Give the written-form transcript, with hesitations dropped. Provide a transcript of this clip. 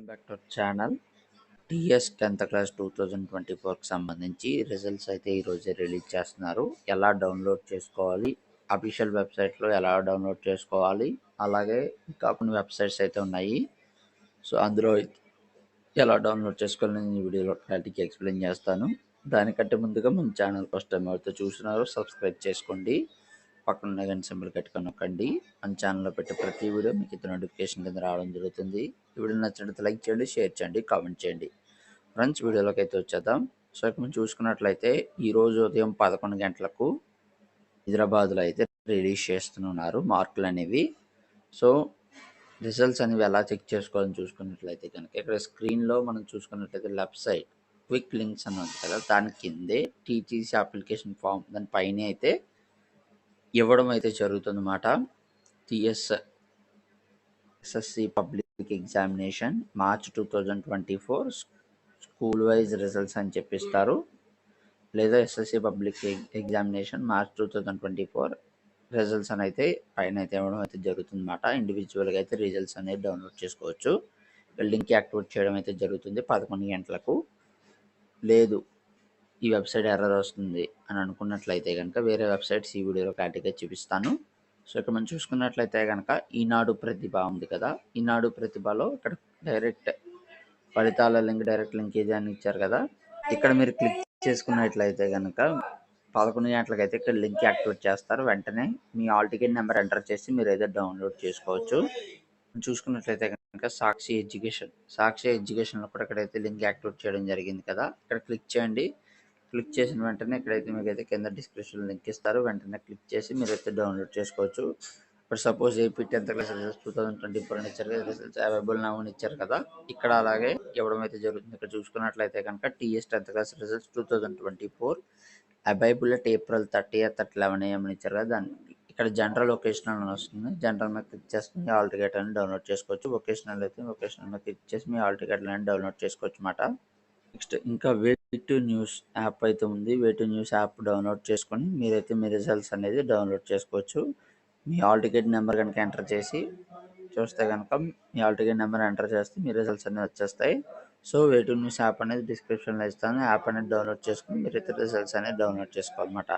Back to channel. TS 10th class 2024కి సంబంధించి results అయితే ఈరోజే రిలీజ్ చేస్తున్నారు. ఎలా డౌన్లోడ్ చేసుకోవాలి, అఫీషియల్ వెబ్సైట్లో ఎలా డౌన్లోడ్ చేసుకోవాలి, అలాగే ఇంకా కొన్ని వెబ్సైట్స్ అయితే ఉన్నాయి. సో అందులో ఎలా డౌన్లోడ్ చేసుకోవాలని ఈ వీడియోలో క్లారిటీగా ఎక్స్ప్లెయిన్ చేస్తాను. దానికంటే ముందుగా మన ఛానల్ ఫస్ట్ టైం ఎవరైతే చూస్తున్నారో సబ్స్క్రైబ్ చేసుకోండి, పక్కన గంట సింబల్ కట్టుకొని నొక్కండి. మన ఛానల్లో పెట్టే ప్రతి వీడియో మీకు ఇంత నోటిఫికేషన్ కింద రావడం జరుగుతుంది. ఈ వీడియో నచ్చినట్లయితే లైక్ చేయండి, షేర్ చేయండి, కామెంట్ చేయండి. ఫ్రెండ్స్, వీడియోలోకి అయితే వచ్చేద్దాం. సో ఇక్కడ మనం చూసుకున్నట్లయితే ఈరోజు ఉదయం 11 గంటలకు హైదరాబాద్లో అయితే రిలీజ్ చేస్తున్నారు మార్కులు అనేవి. సో రిజల్ట్స్ అనేవి ఎలా చెక్ చేసుకోవాలని చూసుకున్నట్లయితే కనుక ఇక్కడ స్క్రీన్లో మనం చూసుకున్నట్లయితే లెఫ్ట్ సైడ్ క్విక్ లింక్స్ అని ఉంది కదా, దాని కిందే టీటీసీ అప్లికేషన్ ఫామ్ దాని పైన అయితే ఇవ్వడం అయితే జరుగుతుందన్నమాట. SSC public examination March 2024 school wise results అని చెప్పిస్తారు, లేదా SSC public examination March 2024 results అని అయితే పైన అయితే ఇవ్వడం అయితే జరుగుతుంది అన్నమాట. ఇండివిజువల్గా అయితే రిజల్ట్స్ అనేది డౌన్లోడ్ చేసుకోవచ్చు. లింక్ యాక్టివేట్ చేయడం అయితే జరుగుతుంది 11 గంటలకు. లేదు ఈ వెబ్సైట్ ఎర్రర్ వస్తుంది అని అనుకున్నట్లయితే కనుక వేరే వెబ్సైట్స్ ఈ వీడియోలో క్లారిటీగా చూపిస్తాను. సో ఇక్కడ మనం చూసుకున్నట్లయితే కనుక ఈనాడు ప్రతిభ ఉంది కదా, ఈనాడు ప్రతిభలో ఇక్కడ డైరెక్ట్ ఫలితాల లింక్ డైరెక్ట్ లింక్ ఇది అని ఇచ్చారు కదా, ఇక్కడ మీరు క్లిక్ చేసుకున్నట్లయితే కనుక 11 గంటలకు అయితే ఇక్కడ లింక్ యాక్టివేట్ చేస్తారు. వెంటనే మీ హాల్ టికెట్ నెంబర్ ఎంటర్ చేసి మీరు ఏదో డౌన్లోడ్ చేసుకోవచ్చు. చూసుకున్నట్లయితే కనుక సాక్షి ఎడ్యుకేషన్లో కూడా ఇక్కడైతే లింక్ యాక్టివేట్ చేయడం జరిగింది కదా, ఇక్కడ క్లిక్ చేయండి. క్లిక్ చేసిన వెంటనే ఇక్కడైతే మీకైతే కింద డిస్క్రిప్షన్ లింక్ ఇస్తారు, వెంటనే క్లిక్ చేసి మీరైతే డౌన్లోడ్ చేసుకోవచ్చు. ఇప్పుడు suppose AP 10th class results 2024 అని ఇచ్చారు కదా, రిజల్ట్స్ అవైలబుల్ నౌ అని ఇచ్చారు కదా, ఇక్కడ అలాగే ఇవ్వడం అయితే జరుగుతుంది. ఇక్కడ చూసుకున్నట్లయితే కనుక TS 10th class results 2024 available at April 30th at 11 AM అని ఇచ్చారు కదా, దాన్ని ఇక్కడ జనరల్ వొకేషనల్ అని వస్తుంది. జనరల్ మీద క్లిక్ చేసి మీ హాల్ టికెట్ అని డౌన్లోడ్ చేసుకోవచ్చు. వొకేషనల్ అయితే వొకేషనల్ మీద క్లిక్ చేసి మీ హాల్ టికెట్ అని డౌన్లోడ్ చేసుకోవచ్చు అన్నమాట. నెక్స్ట్ ఇంకా వే2 న్యూస్ యాప్ అయితే ఉంది. వే2 న్యూస్ యాప్ డౌన్లోడ్ చేసుకొని మీరైతే మీ రిజల్ట్స్ అనేది డౌన్లోడ్ చేసుకోవచ్చు. మీ హాల్ టికెట్ నెంబర్ కనుక ఎంటర్ చేసి చూస్తే కనుక మీ హాల్ టికెట్ నెంబర్ ఎంటర్ చేస్తే మీ రిజల్ట్స్ అనేవి వచ్చేస్తాయి. సో వే2 న్యూస్ యాప్ అనేది డిస్క్రిప్షన్లో ఇస్తాను. యాప్ అనేది డౌన్లోడ్ చేసుకుని మీరైతే రిజల్ట్స్ అనేది డౌన్లోడ్ చేసుకోవాలన్నమాట.